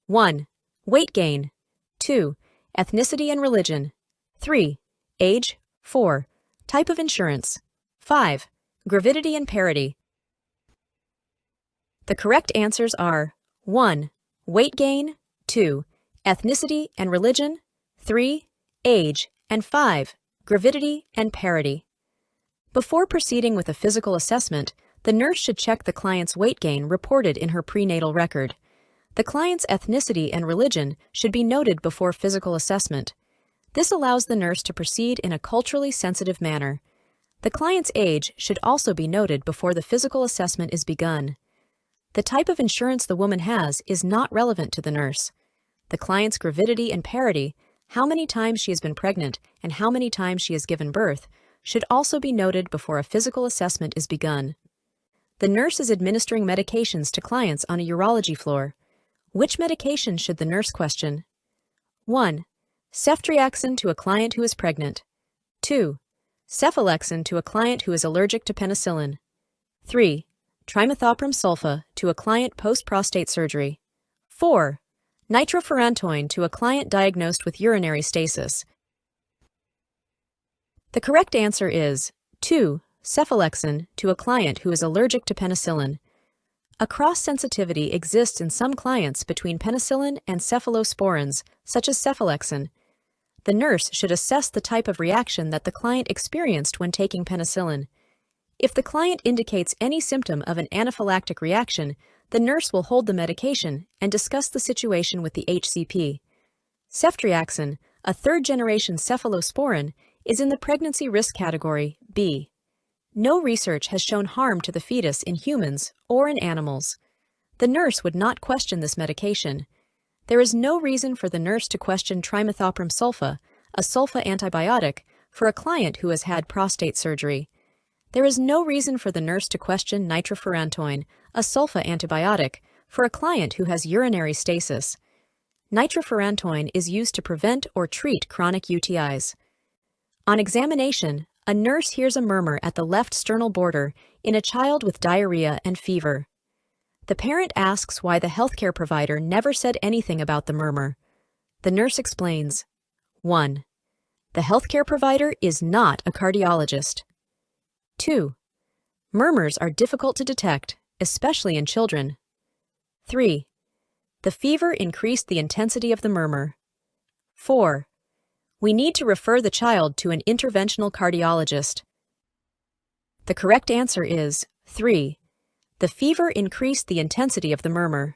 1. Weight gain. 2. Ethnicity and religion. 3. Age. 4. Type of insurance. 5. Gravidity and parity. The correct answers are 1. Weight gain. 2. Ethnicity and religion. 3. Age. And 5. Gravidity and parity. Before proceeding with a physical assessment, the nurse should check the client's weight gain reported in her prenatal record. The client's ethnicity and religion should be noted before physical assessment. This allows the nurse to proceed in a culturally sensitive manner. The client's age should also be noted before the physical assessment is begun. The type of insurance the woman has is not relevant to the nurse. The client's gravidity and parity, how many times she has been pregnant and how many times she has given birth, should also be noted before a physical assessment is begun. The nurse is administering medications to clients on a urology floor. Which medication should the nurse question? 1. Ceftriaxone to a client who is pregnant. 2. Cephalexin to a client who is allergic to penicillin. 3. Trimethoprim sulfa to a client post-prostate surgery. 4. Nitrofurantoin to a client diagnosed with urinary stasis. The correct answer is 2. Cephalexin to a client who is allergic to penicillin. A cross-sensitivity exists in some clients between penicillin and cephalosporins, such as cephalexin. The nurse should assess the type of reaction that the client experienced when taking penicillin. If the client indicates any symptom of an anaphylactic reaction, the nurse will hold the medication and discuss the situation with the HCP. Ceftriaxone, a third-generation cephalosporin, is in the pregnancy risk category B. No research has shown harm to the fetus in humans or in animals. The nurse would not question this medication. There is no reason for the nurse to question trimethoprim sulfa, a sulfa antibiotic, for a client who has had prostate surgery. There is no reason for the nurse to question nitrofurantoin, a sulfa antibiotic, for a client who has urinary stasis. Nitrofurantoin is used to prevent or treat chronic UTIs. On examination, a nurse hears a murmur at the left sternal border in a child with diarrhea and fever. The parent asks why the healthcare provider never said anything about the murmur. The nurse explains. 1. The healthcare provider is not a cardiologist. 2. Murmurs are difficult to detect, especially in children. 3. The fever increased the intensity of the murmur. 4. We need to refer the child to an interventional cardiologist. The correct answer is 3. The fever increased the intensity of the murmur.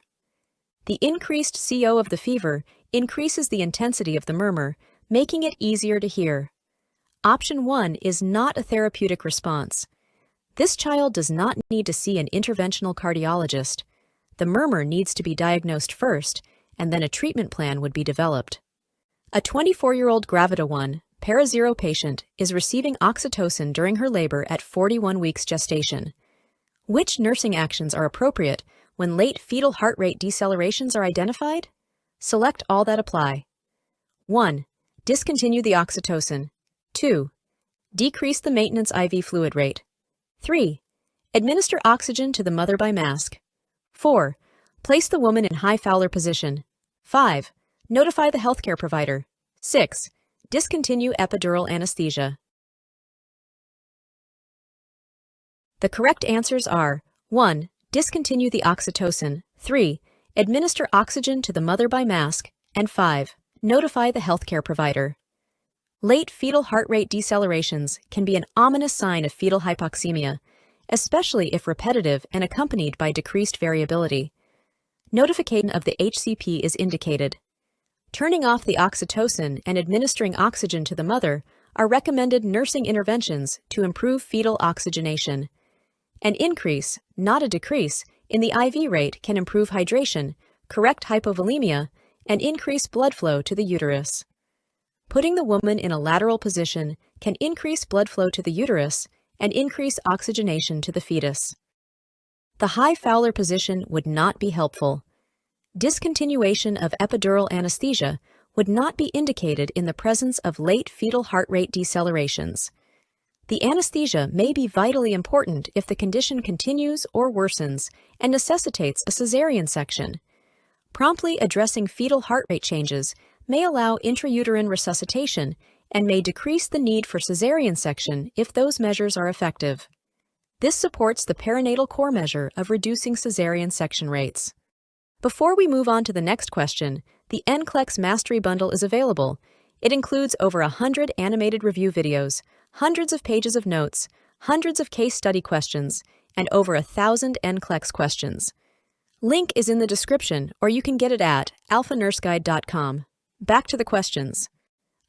The increased CO of the fever increases the intensity of the murmur, making it easier to hear. Option 1 is not a therapeutic response. This child does not need to see an interventional cardiologist. The murmur needs to be diagnosed first, and then a treatment plan would be developed. A 24-year-old Gravida 1, para-0 patient is receiving oxytocin during her labor at 41 weeks gestation. Which nursing actions are appropriate when late fetal heart rate decelerations are identified? Select all that apply. 1. Discontinue the oxytocin. 2. Decrease the maintenance IV fluid rate. 3. Administer oxygen to the mother by mask. 4. Place the woman in high Fowler position. 5. Notify the healthcare provider. 6. Discontinue epidural anesthesia. The correct answers are 1. Discontinue the oxytocin. 3. Administer oxygen to the mother by mask. And 5. Notify the healthcare provider. Late fetal heart rate decelerations can be an ominous sign of fetal hypoxemia, especially if repetitive and accompanied by decreased variability. Notification of the HCP is indicated. Turning off the oxytocin and administering oxygen to the mother are recommended nursing interventions to improve fetal oxygenation. An increase, not a decrease, in the IV rate can improve hydration, correct hypovolemia, and increase blood flow to the uterus. Putting the woman in a lateral position can increase blood flow to the uterus and increase oxygenation to the fetus. The high Fowler position would not be helpful. Discontinuation of epidural anesthesia would not be indicated in the presence of late fetal heart rate decelerations. The anesthesia may be vitally important if the condition continues or worsens and necessitates a cesarean section. Promptly addressing fetal heart rate changes may allow intrauterine resuscitation and may decrease the need for cesarean section if those measures are effective. This supports the perinatal core measure of reducing cesarean section rates. Before we move on to the next question, the NCLEX Mastery Bundle is available. It includes over 100 animated review videos, hundreds of pages of notes, hundreds of case study questions, and over 1,000 NCLEX questions. Link is in the description, or you can get it at alphanurseguide.com. Back to the questions.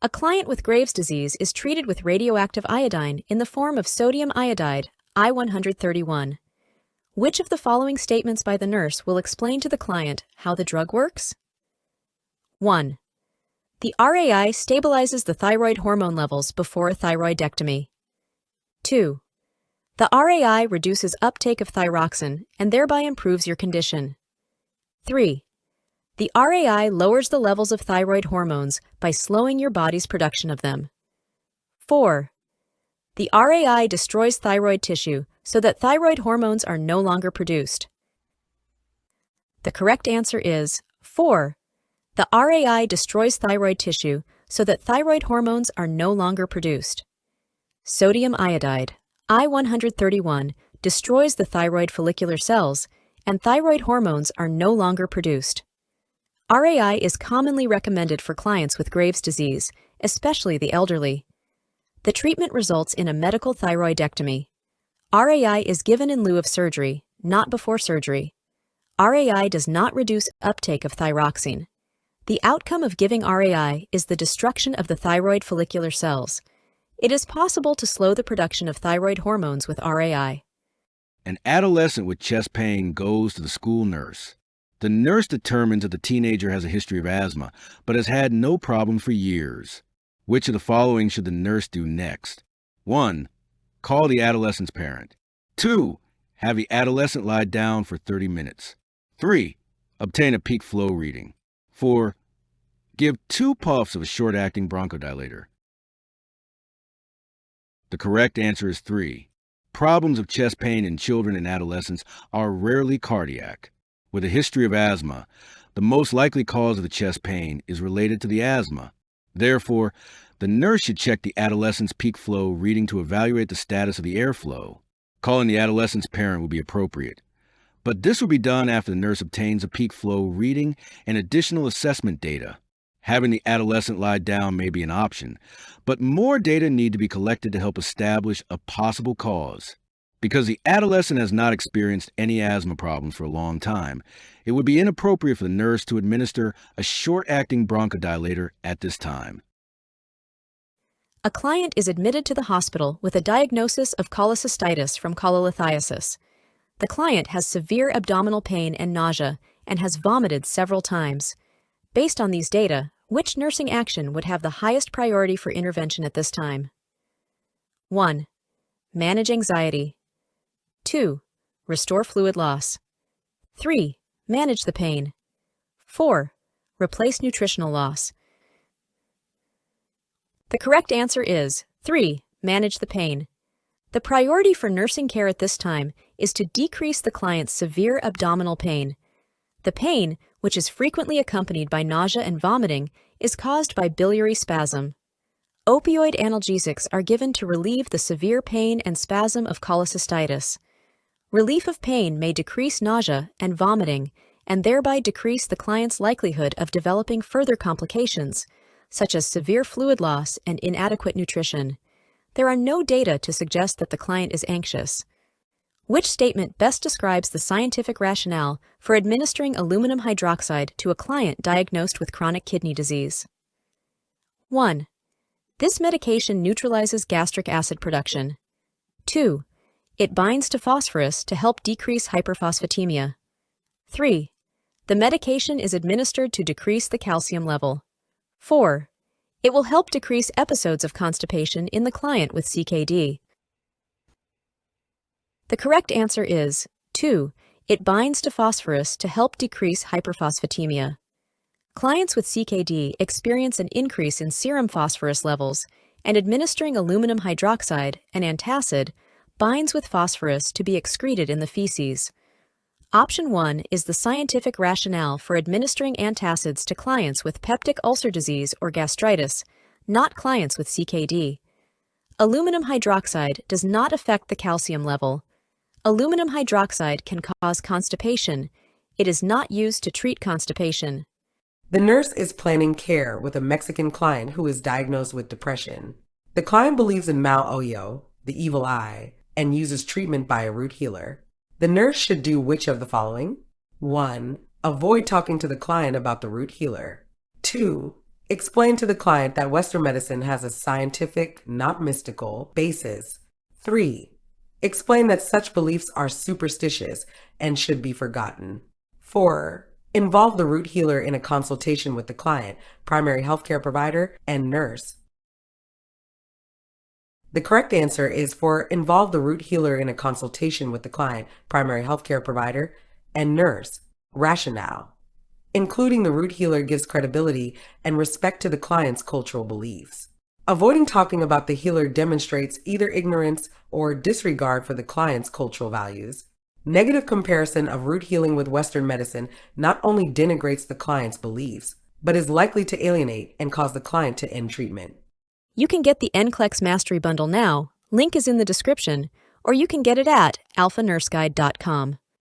A client with Graves' disease is treated with radioactive iodine in the form of sodium iodide, I-131. Which of the following statements by the nurse will explain to the client how the drug works? 1. The RAI stabilizes the thyroid hormone levels before a thyroidectomy. 2. The RAI reduces uptake of thyroxine and thereby improves your condition. 3. The RAI lowers the levels of thyroid hormones by slowing your body's production of them. 4. The RAI destroys thyroid tissue so that thyroid hormones are no longer produced. The correct answer is 4. The RAI destroys thyroid tissue so that thyroid hormones are no longer produced. Sodium iodide, I-131, destroys the thyroid follicular cells, and thyroid hormones are no longer produced. RAI is commonly recommended for clients with Graves' disease, especially the elderly. The treatment results in a medical thyroidectomy. RAI is given in lieu of surgery, not before surgery. RAI does not reduce uptake of thyroxine. The outcome of giving RAI is the destruction of the thyroid follicular cells. It is possible to slow the production of thyroid hormones with RAI. An adolescent with chest pain goes to the school nurse. The nurse determines that the teenager has a history of asthma, but has had no problem for years. Which of the following should the nurse do next? 1. Call the adolescent's parent. 2. Have the adolescent lie down for 30 minutes. 3. Obtain a peak flow reading. 4. Give 2 puffs of a short-acting bronchodilator. The correct answer is 3. Problems of chest pain in children and adolescents are rarely cardiac. With a history of asthma, the most likely cause of the chest pain is related to the asthma. Therefore, the nurse should check the adolescent's peak flow reading to evaluate the status of the airflow. Calling the adolescent's parent would be appropriate. But this will be done after the nurse obtains a peak flow reading and additional assessment data. Having the adolescent lie down may be an option, but more data need to be collected to help establish a possible cause. Because the adolescent has not experienced any asthma problems for a long time, it would be inappropriate for the nurse to administer a short-acting bronchodilator at this time. A client is admitted to the hospital with a diagnosis of cholecystitis from cholelithiasis. The client has severe abdominal pain and nausea and has vomited several times. Based on these data, which nursing action would have the highest priority for intervention at this time? 1. Manage anxiety. 2. Restore fluid loss. 3. Manage the pain. 4. Replace nutritional loss. The correct answer is 3. Manage the pain. The priority for nursing care at this time is to decrease the client's severe abdominal pain. The pain, which is frequently accompanied by nausea and vomiting, is caused by biliary spasm. Opioid analgesics are given to relieve the severe pain and spasm of cholecystitis. Relief of pain may decrease nausea and vomiting and thereby decrease the client's likelihood of developing further complications, such as severe fluid loss and inadequate nutrition. There are no data to suggest that the client is anxious. Which statement best describes the scientific rationale for administering aluminum hydroxide to a client diagnosed with chronic kidney disease? 1. This medication neutralizes gastric acid production. 2. It binds to phosphorus to help decrease hyperphosphatemia. 3. The medication is administered to decrease the calcium level. 4. It will help decrease episodes of constipation in the client with CKD. The correct answer is 2. It binds to phosphorus to help decrease hyperphosphatemia. Clients with CKD experience an increase in serum phosphorus levels, and administering aluminum hydroxide, an antacid, binds with phosphorus to be excreted in the feces. Option 1 is the scientific rationale for administering antacids to clients with peptic ulcer disease or gastritis, not clients with CKD. Aluminum hydroxide does not affect the calcium level. Aluminum hydroxide can cause constipation. It is not used to treat constipation. The nurse is planning care with a Mexican client who is diagnosed with depression. The client believes in mal ojo, the evil eye, and uses treatment by a root healer. The nurse should do which of the following? 1. Avoid talking to the client about the root healer. 2. Explain to the client that Western medicine has a scientific, not mystical, basis. 3. Explain that such beliefs are superstitious and should be forgotten. 4. Involve the root healer in a consultation with the client, primary healthcare provider, and nurse. The correct answer is for involve the root healer in a consultation with the client, primary healthcare provider, and nurse. Rationale. Including the root healer gives credibility and respect to the client's cultural beliefs. Avoiding talking about the healer demonstrates either ignorance or disregard for the client's cultural values. Negative comparison of root healing with Western medicine not only denigrates the client's beliefs, but is likely to alienate and cause the client to end treatment. You can get the NCLEX Mastery Bundle now, link is in the description, or you can get it at alphanurseguide.com.